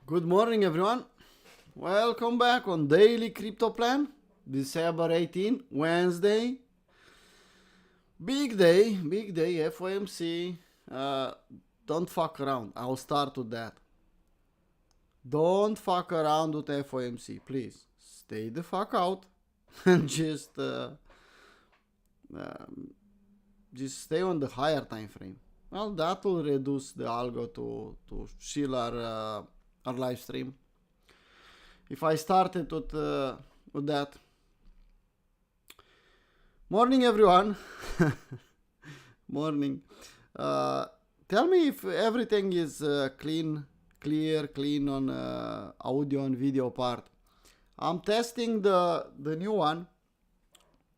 Good morning, everyone. Welcome back on Daily Crypto Plan, December 18, Wednesday. Big day, FOMC. Don't fuck around. I'll start with that. Don't fuck around with FOMC, please. Stay the fuck out and just stay on the higher time frame. Well, that will reduce the algo to shield our live stream. If I started with that. Morning, everyone. Morning. Tell me if everything is clean on audio and video part. I'm testing the new one,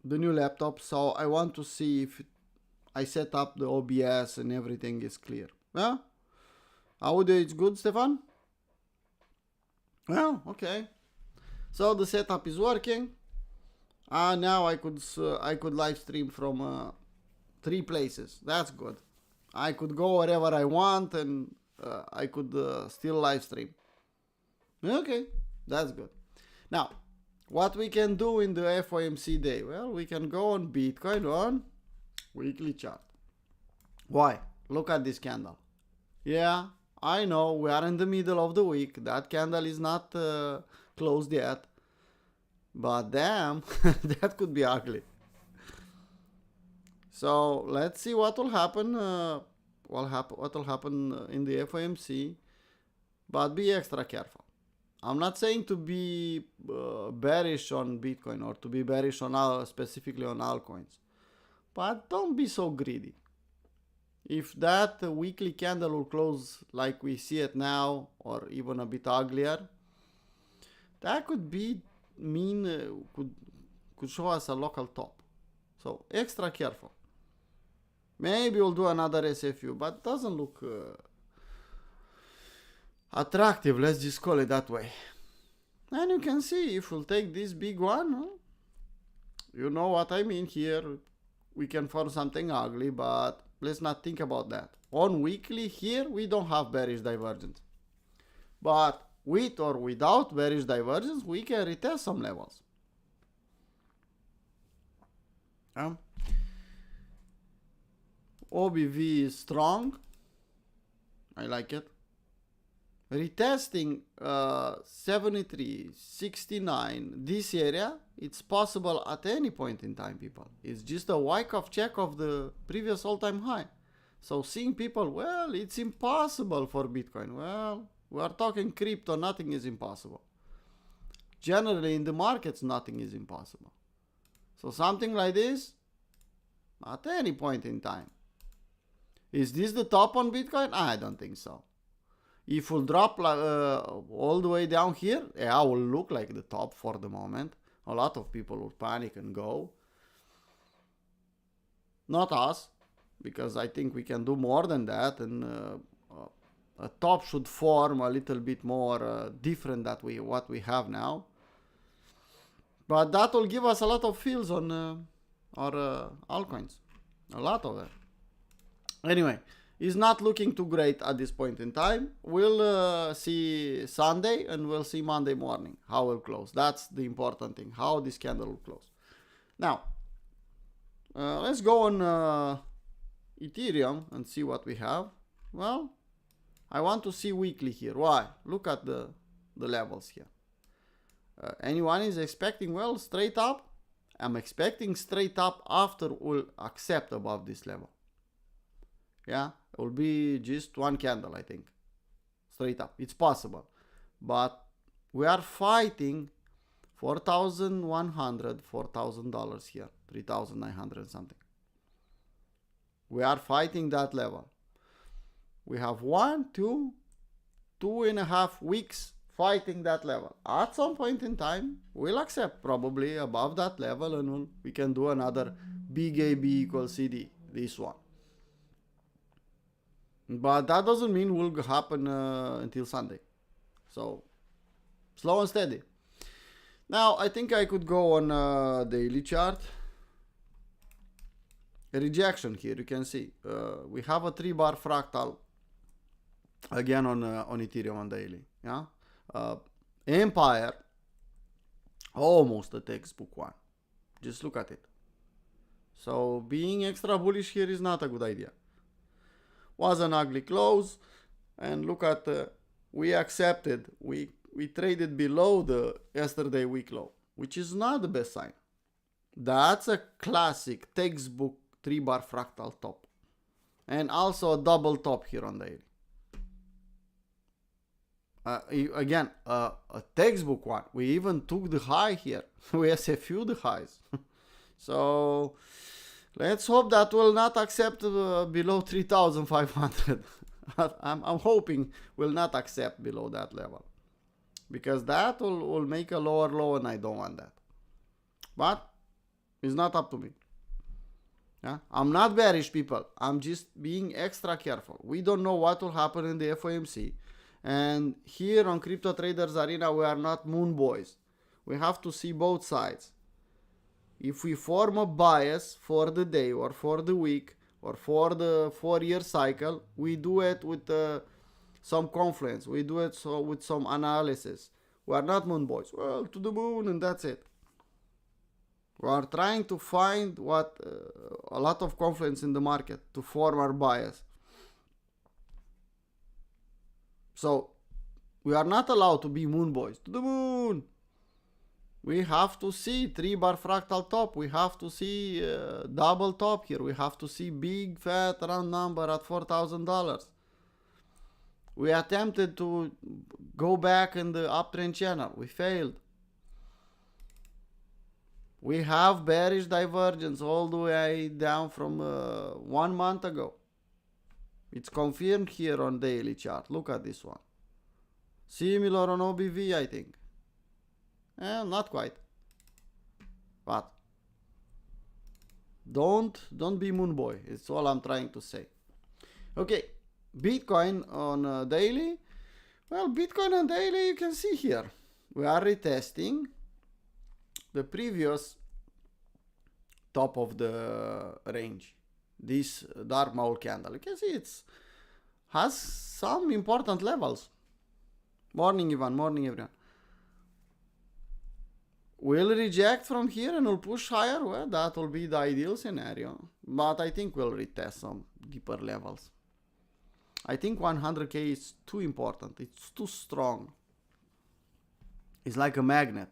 the new laptop, so I want to see if I set up the OBS and everything is clear. Yeah? Audio is good, Stefan? Well, okay. So the setup is working. Now I could live stream from 3 places. That's good. I could go wherever I want and I could still live stream. Okay, that's good. Now, what we can do in the FOMC day? Well, we can go on Bitcoin on weekly chart. Why? Look at this candle. Yeah, I know we are in the middle of the week. That candle is not closed yet. But damn, that could be ugly. So let's see what will happen. What will happen in the FOMC? But be extra careful. I'm not saying to be bearish on Bitcoin or to be bearish on specifically on altcoins, but don't be so greedy. If that weekly candle will close like we see it now, or even a bit uglier, that could could show us a local top. So extra careful. Maybe we'll do another SFU, but doesn't look attractive. Let's just call it that way. And you can see if we'll take this big one, you know what I mean here. We can form something ugly, but let's not think about that. On weekly here, we don't have bearish divergence. But with or without bearish divergence, we can retest some levels. OBV is strong. I like it. Retesting 73, 69, this area, it's possible at any point in time, people. It's just a wyckoff check of the previous all-time high. So seeing people, well, it's impossible for Bitcoin. Well, we are talking crypto, nothing is impossible. Generally, in the markets, nothing is impossible. So something like this, at any point in time. Is this the top on Bitcoin? I don't think so. If we'll drop all the way down here, yeah, will look like the top for the moment. A lot of people will panic and go. Not us, because I think we can do more than that, and a top should form a little bit more different than what we have now. But that will give us a lot of fills on our altcoins. A lot of them. Anyway, it's not looking too great at this point in time. We'll see Sunday and we'll see Monday morning how it will close. That's the important thing, how this candle will close. Now, let's go on Ethereum and see what we have. Well, I want to see weekly here. Why? Look at the levels here. Anyone is expecting, well, straight up? I'm expecting straight up after we'll accept above this level. Yeah, it will be just one candle, I think. Straight up. It's possible. But we are fighting $4,100, $4,000 here. $3,900 something. We are fighting that level. We have 2.5 weeks fighting that level. At some point in time, we'll accept probably above that level and we can do another big AB equals CD. This one. But that doesn't mean will happen until Sunday. So, slow and steady. Now, I think I could go on daily chart. A rejection here, you can see. We have a 3-bar fractal again on Ethereum on daily. Yeah, Empire, almost a textbook one. Just look at it. So being extra bullish here is not a good idea. Was an ugly close, and look at we accepted. We traded below the yesterday week low, which is not the best sign. That's a classic textbook 3-bar fractal top, and also a double top here on daily. Again, a textbook one. We even took the high here. We SFU the highs. So let's hope that will not accept below 3,500. I'm hoping will not accept below that level, because that will make a lower low, and I don't want that. But it's not up to me. Yeah? I'm not bearish, people. I'm just being extra careful. We don't know what will happen in the FOMC. And here on Crypto Traders Arena, we are not moon boys. We have to see both sides. If we form a bias for the day or for the week or for the 4-year cycle, we do it with some confluence. We do it with some analysis. We are not moon boys. Well, to the moon and that's it. We are trying to find a lot of confluence in the market to form our bias. So we are not allowed to be moon boys. To the moon. We have to see 3-bar fractal top. We have to see double top here. We have to see big fat round number at $4,000. We attempted to go back in the uptrend channel. We failed. We have bearish divergence all the way down from 1 month ago. It's confirmed here on daily chart. Look at this one. Similar on OBV, I think. Not quite. But don't be moon boy. It's all I'm trying to say. Okay, Bitcoin on daily. Well, Bitcoin on daily, you can see here. We are retesting the previous top of the range. This dark maul candle. You can see it has some important levels. Morning, Ivan. Morning, everyone. Will reject from here and will push higher? Well, that will be the ideal scenario. But I think we'll retest some deeper levels. I think 100k is too important. It's too strong. It's like a magnet.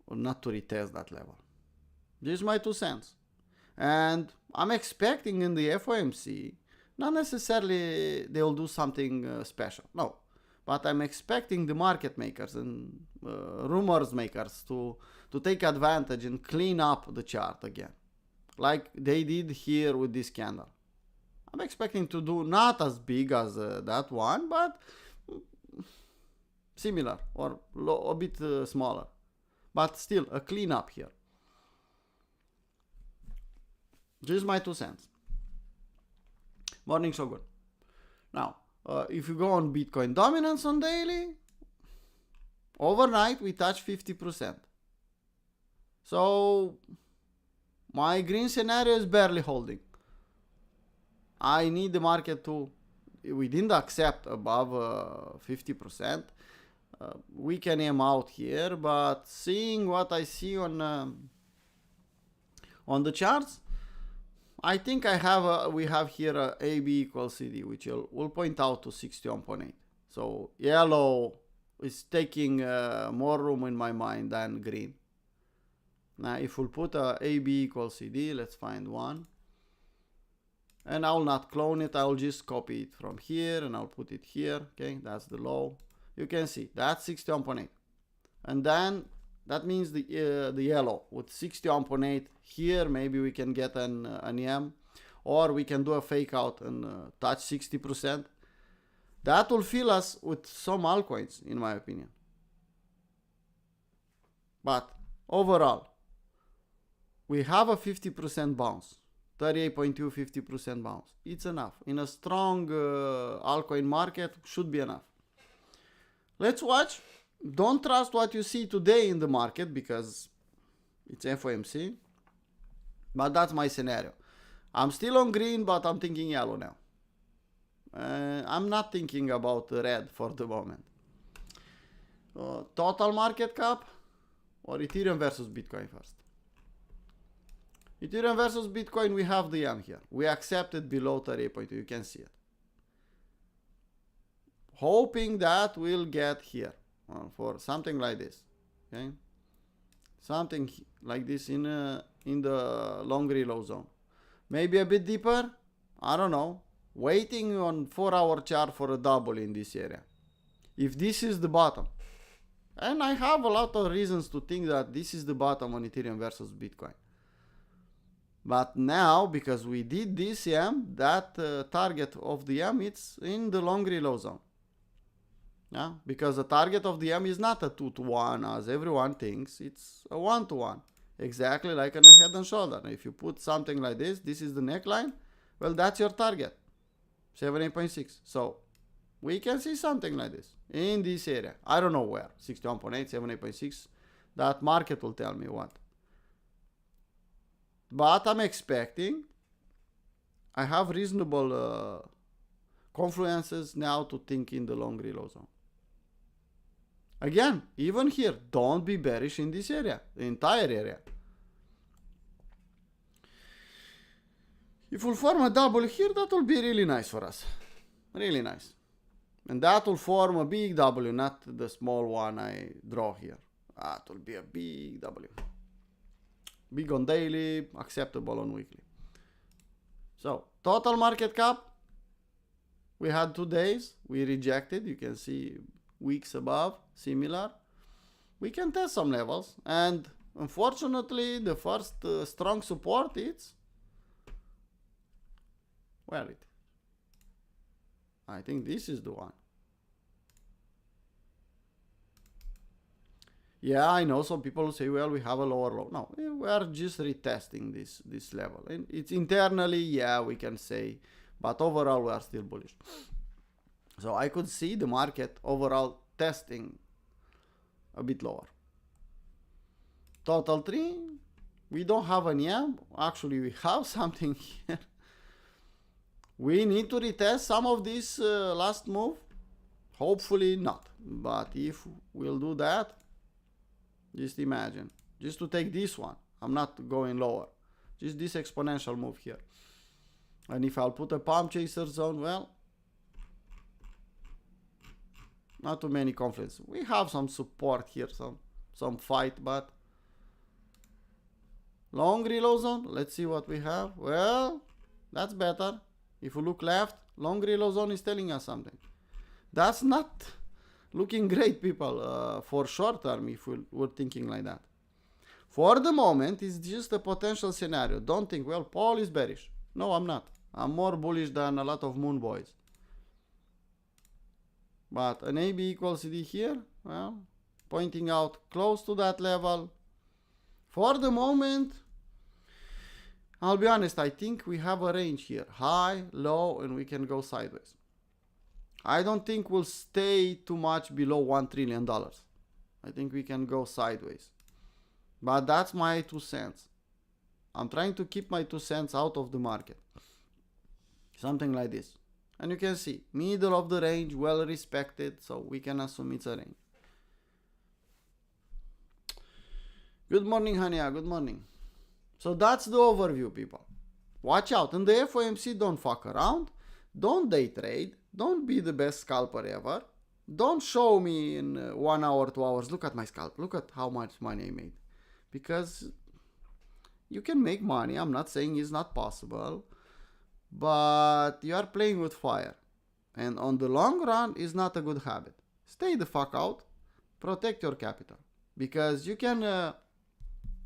Or not to retest that level. This is my 2 cents. And I'm expecting in the FOMC, not necessarily they'll do something special. No. But I'm expecting the market makers and rumors makers to take advantage and clean up the chart again. Like they did here with this candle. I'm expecting to do not as big as that one, but similar or a bit smaller. But still a clean up here. This is my 2 cents. Morning, Shogun. Now, if you go on Bitcoin dominance on daily, overnight we touch 50%. So my green scenario is barely holding. I need the market to, we didn't accept above 50%. We can aim out here, but seeing what I see on the charts, I think we have here a AB equals CD, which will point out to 61.8. So yellow is taking more room in my mind than green. Now if we'll put a AB equals CD, let's find one. And I will not clone it, I will just copy it from here and I'll put it here. Okay, that's the low. You can see that's 61.8. And then that means the yellow with 61.8 here, maybe we can get an EM, or we can do a fake out and touch 60%. That will fill us with some altcoins, in my opinion. But overall, we have a 50% bounce, 38.2, 50% bounce. It's enough. In a strong altcoin market, should be enough. Let's watch. Don't trust what you see today in the market because it's FOMC. But that's my scenario. I'm still on green, but I'm thinking yellow now. I'm not thinking about red for the moment. Total market cap or Ethereum versus Bitcoin first? Ethereum versus Bitcoin, we have the M here. We accepted below 38.2. You can see it. Hoping that we'll get here for something like this. Okay, something like this in the long reload zone. Maybe a bit deeper. I don't know. Waiting on 4-hour chart for a double in this area. If this is the bottom, and I have a lot of reasons to think that this is the bottom on Ethereum versus Bitcoin. But now, because we did this M, that target of the M, it's in the long reload zone. Yeah, because the target of the M is not a 2-to-1 as everyone thinks. It's a 1-to-1. Exactly like in a head and shoulder. If you put something like this is the neckline. Well, that's your target. 78.6. So we can see something like this in this area. I don't know where. 61.8, 78.6. That market will tell me what. But I'm expecting, I have reasonable confluences now to think in the long reload zone. Again, even here, don't be bearish in this area, the entire area. If we'll form a double here, that will be really nice for us. Really nice. And that will form a big W, not the small one I draw here. That will be a big W. Big on daily, acceptable on weekly. So, total market cap. We had 2 days. We rejected. You can see weeks above, similar. We can test some levels. And unfortunately, the first strong support is... Where it? I think this is the one. Yeah, I know some people say, well, we have a lower low. No, we are just retesting this level. And it's internally, yeah, we can say, but overall we are still bullish. So I could see the market overall testing a bit lower. Total 3, we don't have an M. Actually, we have something here. We need to retest some of this last move. Hopefully not. But if we'll do that, just imagine. Just to take this one. I'm not going lower. Just this exponential move here. And if I'll put a pump chaser zone, well, not too many conflicts. We have some support here, some fight, but long reload zone. Let's see what we have. Well, that's better. If you look left, long reload zone is telling us something. That's not looking great, people, for short term, if we're thinking like that. For the moment, it's just a potential scenario. Don't think, well, Paul is bearish. No, I'm not. I'm more bullish than a lot of moon boys. But an AB equals CD here, well, pointing out close to that level. For the moment, I'll be honest, I think we have a range here. High, low, and we can go sideways. I don't think we'll stay too much below $1 trillion. I think we can go sideways. But that's my 2 cents. I'm trying to keep my 2 cents out of the market. Something like this. And you can see, middle of the range, well respected, so we can assume it's a range. Good morning, Hania, good morning. So that's the overview, people. Watch out. In the FOMC, don't fuck around. Don't day trade. Don't be the best scalper ever. Don't show me in 1 hour, 2 hours. Look at my scalp. Look at how much money I made. Because you can make money. I'm not saying it's not possible. But you are playing with fire. And on the long run, it's not a good habit. Stay the fuck out. Protect your capital. Because you can...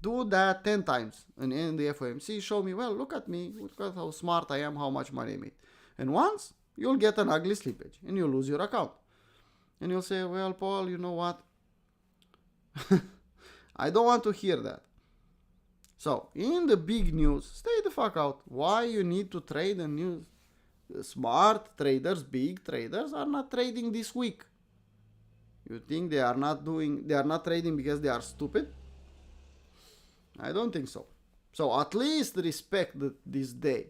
do that 10 times and in the FOMC show me, well, look at me, look at how smart I am, how much money I made. And once you'll get an ugly slippage and you'll lose your account. And you'll say, well, Paul, you know what? I don't want to hear that. So in the big news, stay the fuck out. Why you need to trade and news? Smart traders, big traders are not trading this week. You think they are not trading because they are stupid? I don't think so. So at least respect this day.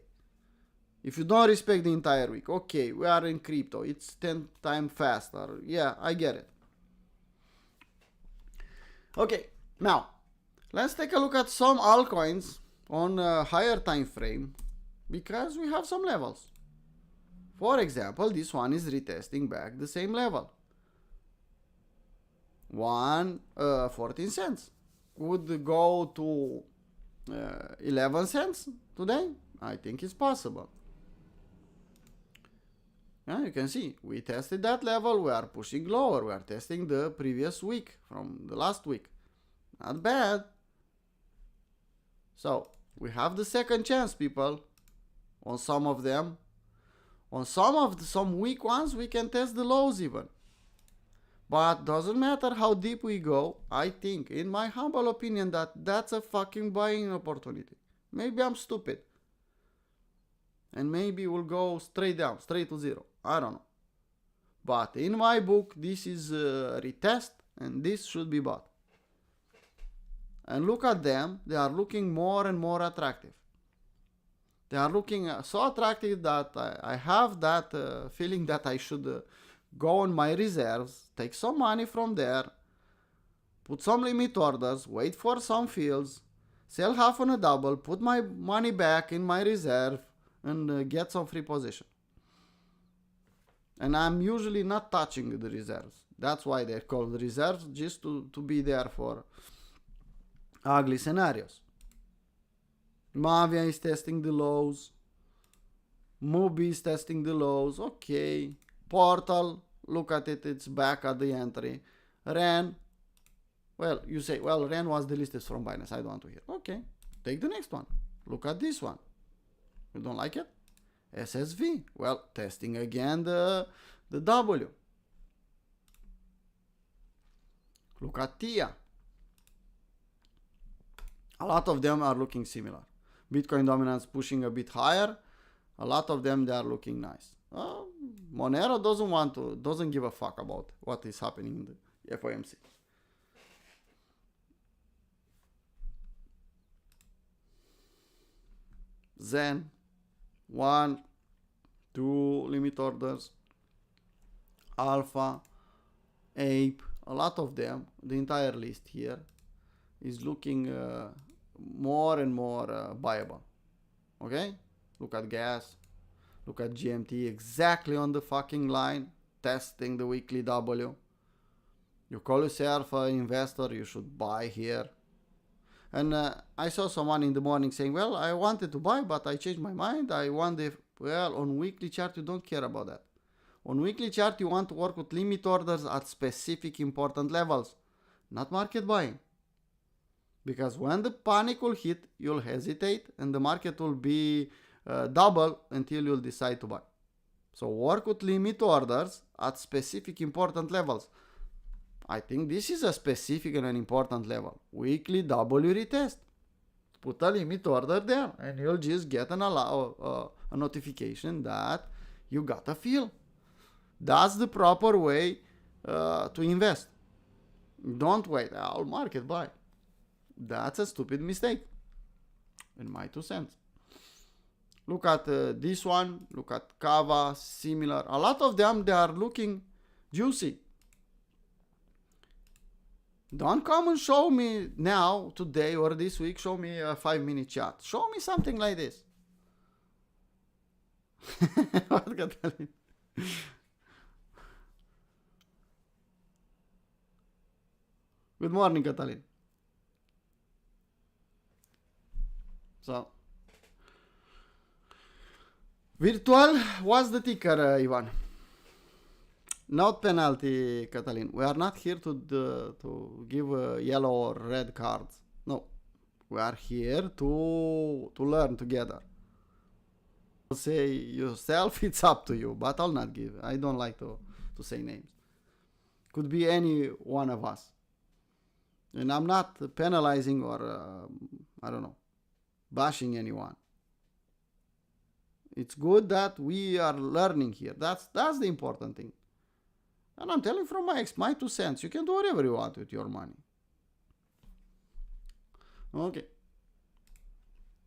If you don't respect the entire week, okay, we are in crypto. It's 10 times faster. Yeah, I get it. Okay, now let's take a look at some altcoins on a higher time frame because we have some levels. For example, this one is retesting back the same level. 14 cents. Would go to 11 cents today? I think it's possible. Yeah, you can see we tested that level, we are pushing lower, we are testing the previous week from the last week. Not bad. So we have the second chance, people, on some of them. On some weak ones we can test the lows even. But doesn't matter how deep we go, I think, in my humble opinion, that that's a fucking buying opportunity. Maybe I'm stupid. And maybe we'll go straight down, straight to zero. I don't know. But in my book, this is a retest and this should be bought. And look at them, they are looking more and more attractive. They are looking so attractive that I have that feeling that I should go on my reserves, take some money from there, put some limit orders, wait for some fills, sell half on a double, put my money back in my reserve, and get some free position. And I'm usually not touching the reserves. That's why they're called reserves, just to be there for ugly scenarios. Mavia is testing the lows. Mubi is testing the lows. Okay. Portal, look at it, it's back at the entry. Ren, well, you say, well, Ren was delisted from Binance, I don't want to hear. Okay, take the next one. Look at this one. You don't like it? SSV, well, testing again the W. Look at TIA. A lot of them are looking similar. Bitcoin dominance pushing a bit higher. A lot of them, they are looking nice. Monero doesn't give a fuck about what is happening in the FOMC. Zen, 1, 2 limit orders. Alpha, Ape, a lot of them, the entire list here is looking more and more buyable. Okay? Look at gas. Look at GMT, exactly on the fucking line, testing the weekly W. You call yourself an investor, you should buy here. And I saw someone in the morning saying, well, I wanted to buy, but I changed my mind. I want the, well, on weekly chart, you don't care about that. On weekly chart, you want to work with limit orders at specific important levels, not market buying. Because when the panic will hit, you'll hesitate and the market will be double until you'll decide to buy. So work with limit orders at specific important levels. I think this is a specific and an important level. Weekly W retest. Put a limit order there and you'll just get a notification that you got a fill. That's the proper way to invest. Don't wait, I'll market buy. That's a stupid mistake, in my 2 cents. Look at this one, look at Kava, similar. A lot of them, they are looking juicy. Don't come and show me now, today or this week, show me a 5-minute chart. Show me something like this. What, Catalin? Good morning, Catalin. So, virtual, what's the ticker, Ivan? Not penalty, Catalin. We are not here to give yellow or red cards. No, we are here to learn together. Say yourself, it's up to you, but I'll not give. I don't like to say names. Could be any one of us. And I'm not penalizing or, I don't know, bashing anyone. It's good that we are learning here. That's the important thing. And I'm telling from my 2 cents, you can do whatever you want with your money. Okay.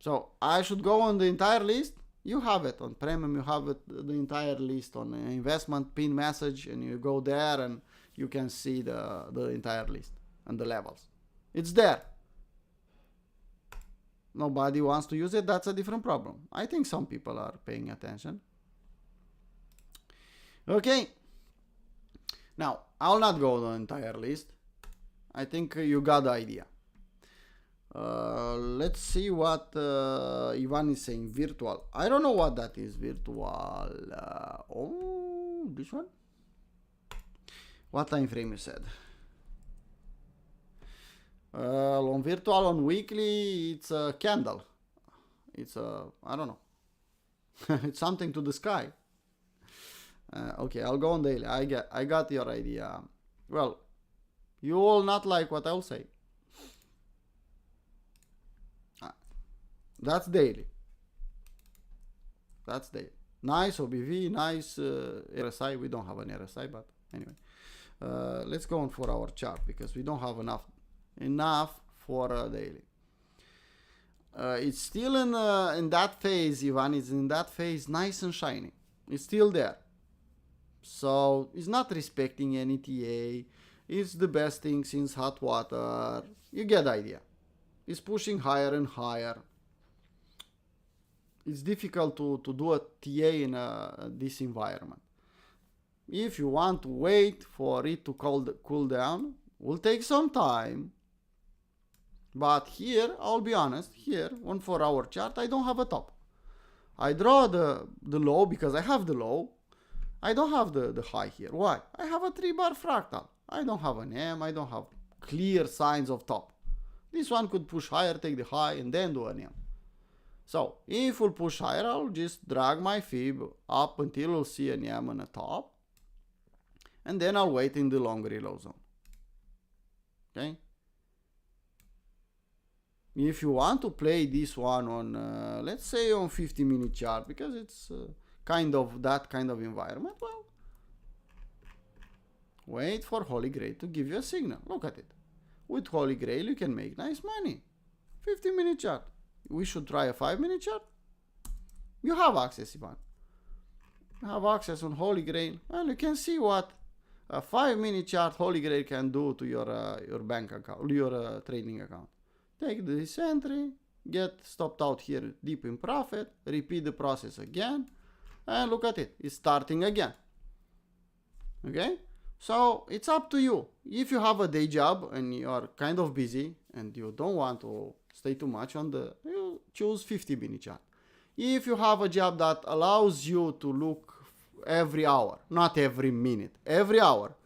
So I should go on the entire list. You have it on premium. You have it, the entire list on investment pin message, and you go there and you can see the entire list and the levels. It's there. Nobody wants to use it. That's a different problem. I think some people are paying attention. Okay. Now, I'll not go the entire list. I think you got the idea. Let's see what Ivan is saying. Virtual. I don't know what that is. Virtual. Oh, this one? What time frame you said? On virtual, on weekly, it's a candle. It's a, I don't know. It's something to the sky. Okay, I'll go on daily. I got your idea. Well, you will not like what I'll say. That's daily. That's daily. Nice OBV, nice RSI. We don't have an RSI, but anyway. Let's go on for our chart because we don't have enough for daily. It's still in that phase, Ivan. It's in that phase, nice and shiny. It's still there. So it's not respecting any TA. It's the best thing since hot water. You get the idea. It's pushing higher and higher. It's difficult to do a TA in this environment. If you want to wait for it to cool down, will take some time. But here, I'll be honest, here on 4-hour chart, I don't have a top. I draw the low because I have the low. I don't have the high here. Why? I have a 3-bar fractal. I don't have an M. I don't have clear signs of top. This one could push higher, take the high, and then do an M. So, if we'll push higher, I'll just drag my fib up until we'll see an M on the top. And then I'll wait in the long reload zone. Okay? If you want to play this one on, let's say on 50-minute chart, because it's kind of that kind of environment, well, wait for Holy Grail to give you a signal. Look at it. With Holy Grail, you can make nice money. 50-minute chart. We should try a 5-minute chart. You have access, Ivan. You have access on Holy Grail. Well, you can see what a 5-minute chart Holy Grail can do to your bank account, your trading account. Take this entry, get stopped out here deep in profit, repeat the process again, and look at it. It's starting again. Okay? So it's up to you. If you have a day job and you are kind of busy and you don't want to stay too much on you choose 50-minute chart. If you have a job that allows you to look every hour, not every minute, every hour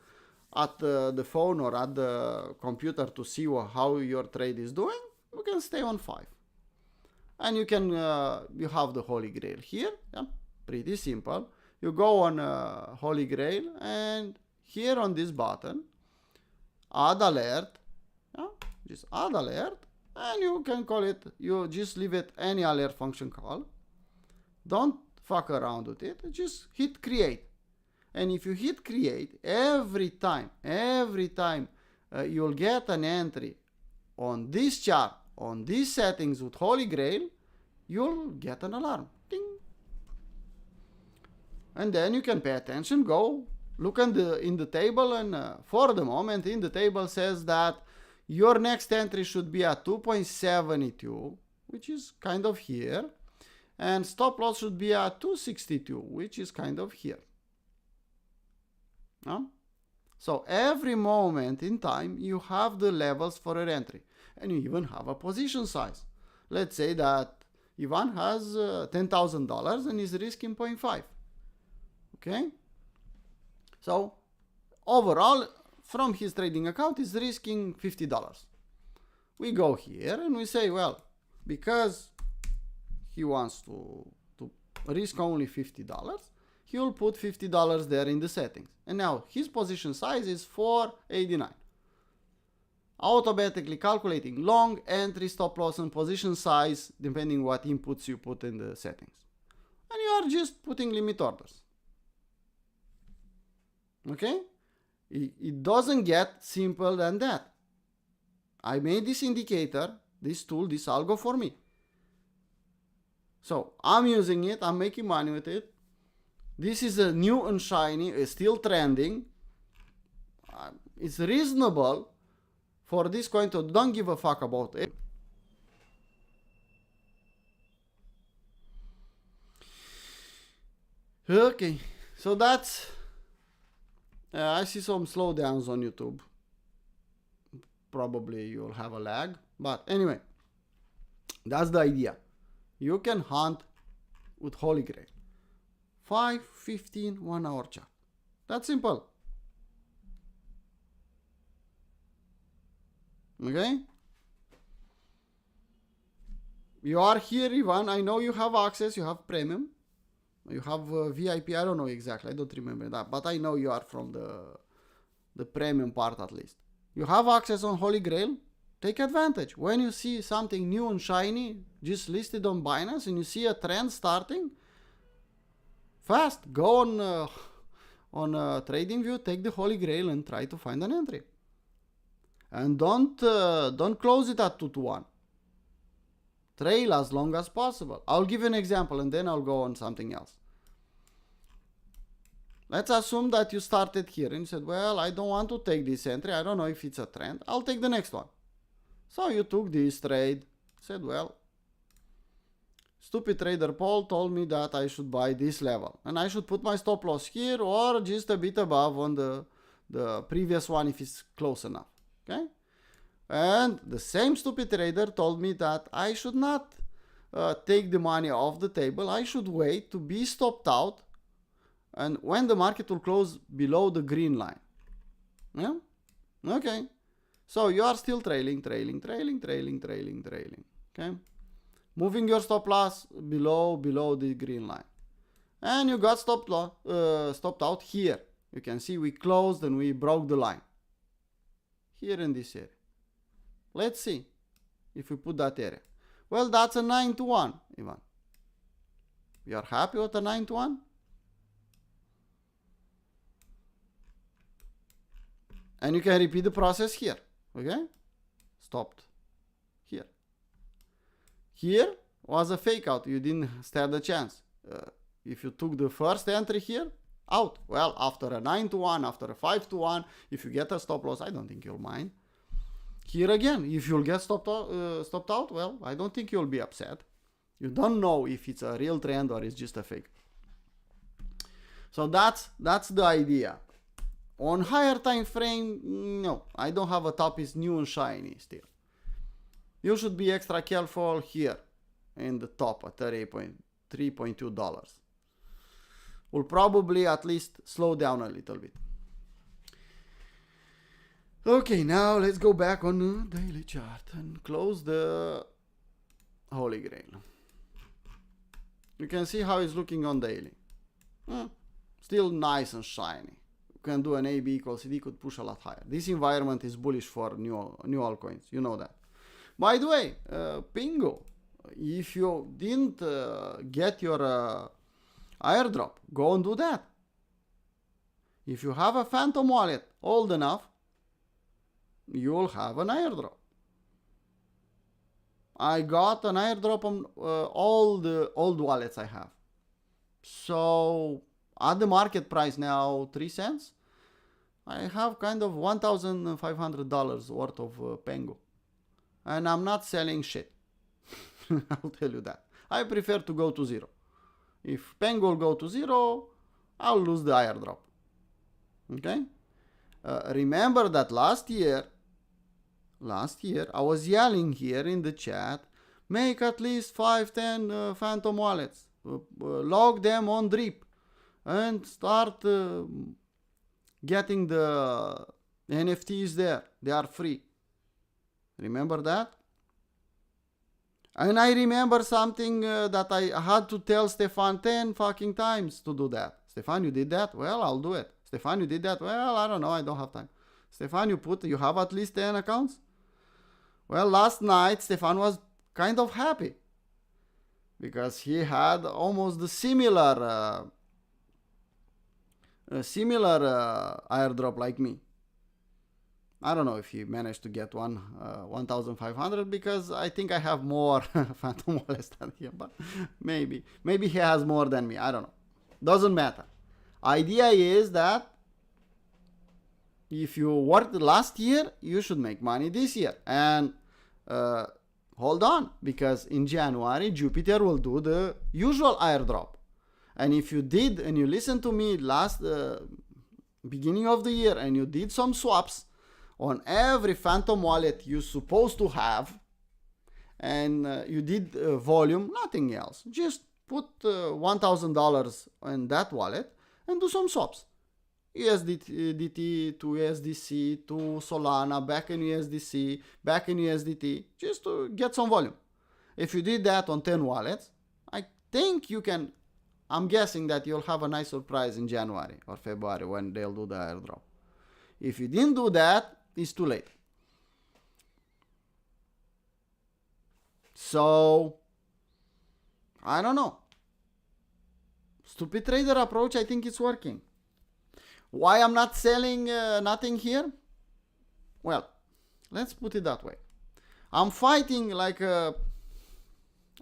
at the phone or at the computer to see how your trade is doing, you can stay on 5. And you can, you have the Holy Grail here, yeah, pretty simple. You go on Holy Grail and here on this button, add alert, yeah, just add alert, and you can call it, you just leave it any alert function call. Don't fuck around with it, just hit create. And if you hit create, every time you'll get an entry on this chart, on these settings with Holy Grail, you'll get an alarm. Ding. And then you can pay attention, go look in the table, and for the moment in the table says that your next entry should be at 2.72, which is kind of here, and stop loss should be at 262, which is kind of here. So every moment in time you have the levels for your entry, and you even have a position size. Let's say that Ivan has $10,000 and is risking 0.5. Okay? So overall, from his trading account, is risking $50. We go here and we say, well, because he wants to risk only $50, he will put $50 there in the settings. And now his position size is 489. Automatically calculating long, entry, stop loss, and position size depending what inputs you put in the settings. And you are just putting limit orders. Okay? It doesn't get simpler than that. I made this indicator, this tool, this algo for me. So I'm using it, I'm making money with it. This is a new and shiny, it's still trending. It's reasonable for this coin to don't give a fuck about it. Okay, so that's I see some slowdowns on YouTube. Probably you'll have a lag, but anyway, that's the idea. You can hunt with Holy Grail. 5, 15, 1 hour chart. That's simple. Okay? You are here, Ivan. I know you have access, you have premium. You have VIP, I don't know exactly, I don't remember that, but I know you are from the premium part at least. You have access on Holy Grail, take advantage. When you see something new and shiny, just listed on Binance, and you see a trend starting, fast, go on TradingView, take the Holy Grail and try to find an entry. And don't close it at 2 to 1. Trail as long as possible. I'll give you an example and then I'll go on something else. Let's assume that you started here and you said, well, I don't want to take this entry. I don't know if it's a trend. I'll take the next one. So you took this trade, said, well, stupid trader Paul told me that I should buy this level and I should put my stop loss here or just a bit above on the previous one if it's close enough. Okay? And the same stupid trader told me that I should not take the money off the table. I should wait to be stopped out and when the market will close below the green line. Yeah? Okay. So you are still trailing. Okay? Moving your stop loss below the green line. And you got stopped out here. You can see we closed and we broke the line. Here in this area. Let's see if we put that area. Well, that's a 9 to 1, Ivan. You are happy with a 9 to 1? And you can repeat the process here. Okay? Stopped. Here. Here was a fake out. You didn't stand a chance. If you took the first entry here, out. Well, after a 9 to 1, after a 5 to 1, if you get a stop loss, I don't think you'll mind. Here again, if you'll get stopped out, well, I don't think you'll be upset. You don't know if it's a real trend or it's just a fake. So that's the idea. On higher time frame, no, I don't have a top is new and shiny still. You should be extra careful here in the top at $38.3.2. Will probably at least slow down a little bit. Okay, now let's go back on the daily chart and close the Holy Grail. You can see how it's looking on daily. Still nice and shiny. You can do an AB equals CD, could push a lot higher. This environment is bullish for new altcoins. You know that. By the way, Pingo, if you didn't get your airdrop, go and do that. If you have a Phantom wallet old enough, you'll have an airdrop. I got an airdrop on all the old wallets I have. So at the market price now 3 cents, I have kind of $1,500 worth of Pengo. And I'm not selling shit. I'll tell you that. I prefer to go to zero. If Pengo will go to zero, I'll lose the airdrop. Okay? Remember that last year I was yelling here in the chat, make at least 5-10 Phantom wallets, log them on Drip, and start getting the NFTs there. They are free. Remember that? And I remember something that I had to tell Stefan 10 fucking times to do that. Stefan, you did that? Well, I'll do it. Stefan, you did that? Well, I don't know. I don't have time. Stefan, you have at least 10 accounts? Well, last night, Stefan was kind of happy because he had almost the similar airdrop like me. I don't know if he managed to get 1,500 because I think I have more Phantom wallets than him, but maybe he has more than me. I don't know. Doesn't matter. Idea is that if you worked last year, you should make money this year. And hold on, because in January, Jupiter will do the usual airdrop. And if you did, and you listened to me last beginning of the year, and you did some swaps on every Phantom wallet you're supposed to have, and you did volume, nothing else, just put $1,000 in that wallet and do some swaps. USDT to USDC to Solana, back in USDC, back in USDT, just to get some volume. If you did that on 10 wallets, I think you can, I'm guessing that you'll have a nice surprise in January or February when they'll do the airdrop. If you didn't do that, it's too late. So, I don't know. Stupid trader approach, I think it's working. Why I'm not selling nothing here? Well, let's put it that way. I'm fighting like a,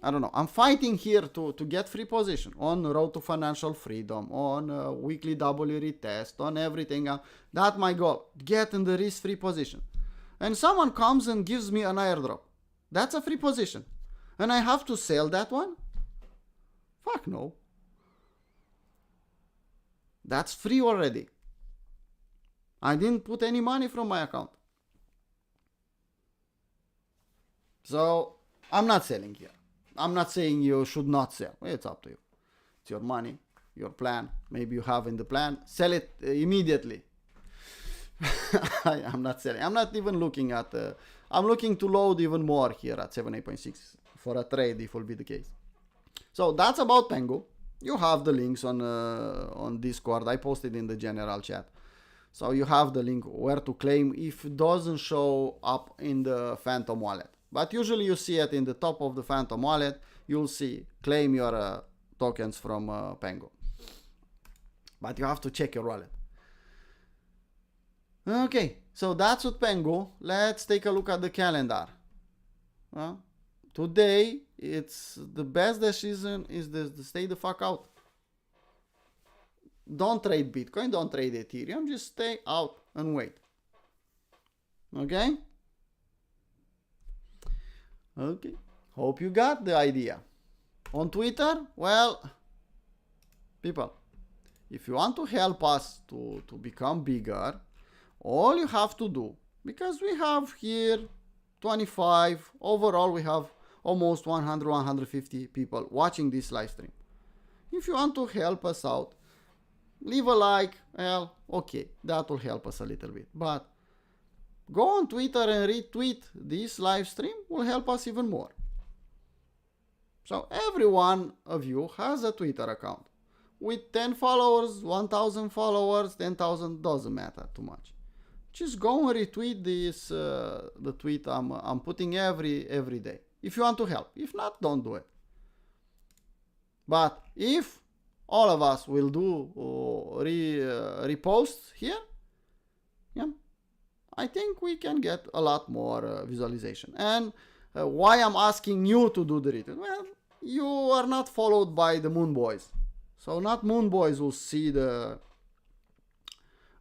I don't know, I'm fighting here to get free position on road to financial freedom, on weekly W retest, on everything. That's my goal, get in the risk-free position. And someone comes and gives me an airdrop. That's a free position. And I have to sell that one? Fuck no. That's free already. I didn't put any money from my account. So, I'm not selling here. I'm not saying you should not sell. It's up to you. It's your money, your plan. Maybe you have in the plan. Sell it immediately. I'm not selling. I'm not even looking at... I'm looking to load even more here at 7.8.6 for a trade if will be the case. So, that's about Pengu. You have the links on Discord. I posted in the general chat. So you have the link where to claim if it doesn't show up in the Phantom wallet. But usually you see it in the top of the Phantom wallet. You'll see claim your tokens from Pengu. But you have to check your wallet. Okay, so that's with Pengu. Let's take a look at the calendar. Today, it's the best decision is to stay the fuck out. Don't trade Bitcoin, don't trade Ethereum, just stay out and wait. Okay? Okay. Hope you got the idea. On Twitter, well, people, if you want to help us to become bigger, all you have to do, because we have here 25, overall we have almost 100, 150 people watching this live stream. If you want to help us out, leave a like, well, okay, that will help us a little bit. But go on Twitter and retweet this live stream will help us even more. So every one of you has a Twitter account. With 10 followers, 1,000 followers, 10,000, doesn't matter too much. Just go and retweet this, the tweet I'm putting every day. If you want to help. If not, don't do it. But if all of us will do reposts here, yeah, I think we can get a lot more visualization. And why I'm asking you to do the retweet? Well, you are not followed by the Moon Boys. So not Moon Boys will see the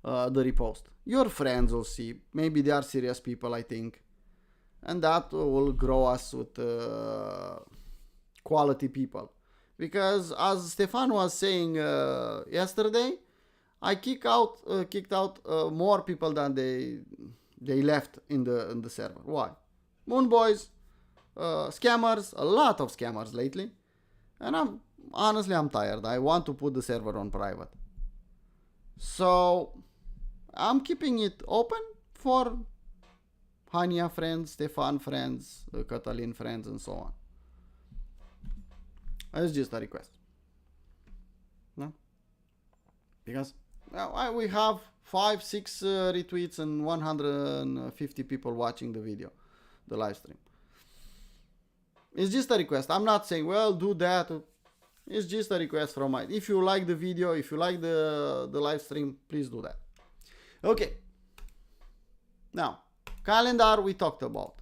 repost. Your friends will see. Maybe they are serious people, I think. And that will grow us with quality people. Because as Stefan was saying yesterday, I kicked out more people than they left in the server. Why? Moon Boys, scammers, a lot of scammers lately. And I'm tired. I want to put the server on private. So I'm keeping it open for Hania friends, Stefan friends, Catalin friends, and so on. It's just a request. No? Because we have 5, 6 retweets and 150 people watching the video, the live stream. It's just a request. I'm not saying, well, do that. It's just a request from mine. If you like the video, if you like the live stream, please do that. Okay. Now, calendar we talked about.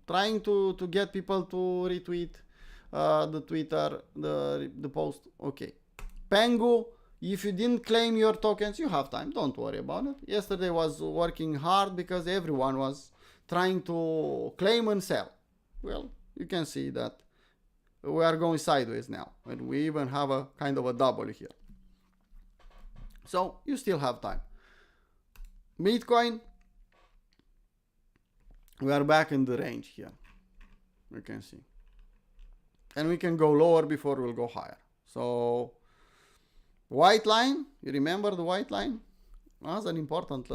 Trying to get people to retweet the Twitter, the post. Okay. Pengu, If you didn't claim your tokens, you have time. Don't worry about it. Yesterday was working hard because everyone was trying to claim and sell. Well, you can see that we are going sideways now, and we even have a kind of a double here. So you still have time. Bitcoin, we are back in the range here. You can see. And we can go lower before we'll go higher. So white line, you remember the white line? That's an important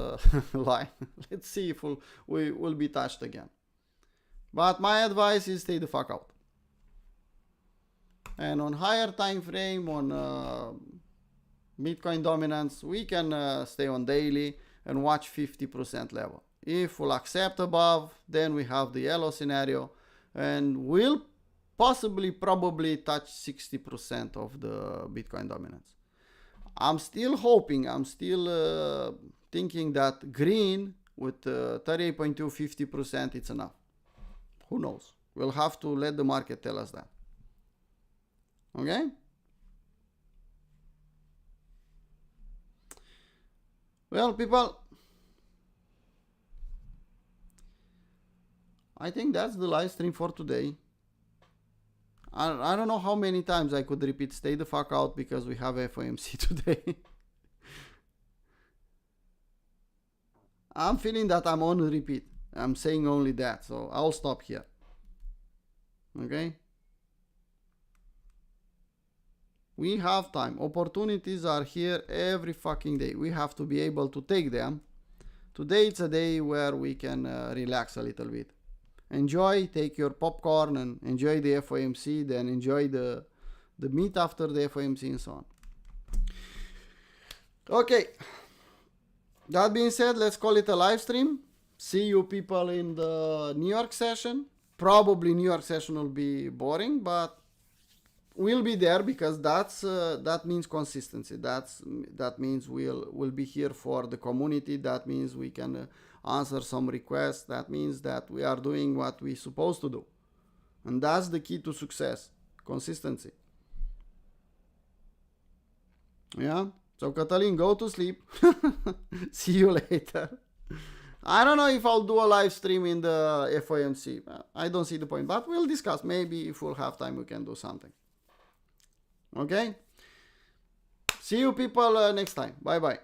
line. Let's see if we will be touched again. But my advice is stay the fuck out. And on higher time frame, on Bitcoin dominance, we can stay on daily and watch 50% level. If we'll accept above, then we have the yellow scenario, and we'll probably touch 60% of the Bitcoin dominance. I'm still hoping, I'm still thinking that green with 38.2, 50%, it's enough. Who knows? We'll have to let the market tell us that. Okay? Well, people, I think that's the live stream for today. I don't know how many times I could repeat stay the fuck out because we have FOMC today. I'm feeling that I'm on repeat. I'm saying only that, so I'll stop here. Okay? We have time. Opportunities are here every fucking day. We have to be able to take them. Today it's a day where we can relax a little bit. Enjoy, take your popcorn and enjoy the FOMC, then enjoy the meet after the FOMC and so on. Okay. That being said, let's call it a live stream. See you people in the New York session. Probably New York session will be boring, but we'll be there because that means consistency. That means we'll be here for the community. That means we can answer some requests. That means that we are doing what we're supposed to do. And that's the key to success. Consistency. Yeah? So Catalin, go to sleep. See you later. I don't know if I'll do a live stream in the FOMC. I don't see the point, but we'll discuss. Maybe if we'll have time, we can do something. Okay? See you people next time. Bye-bye.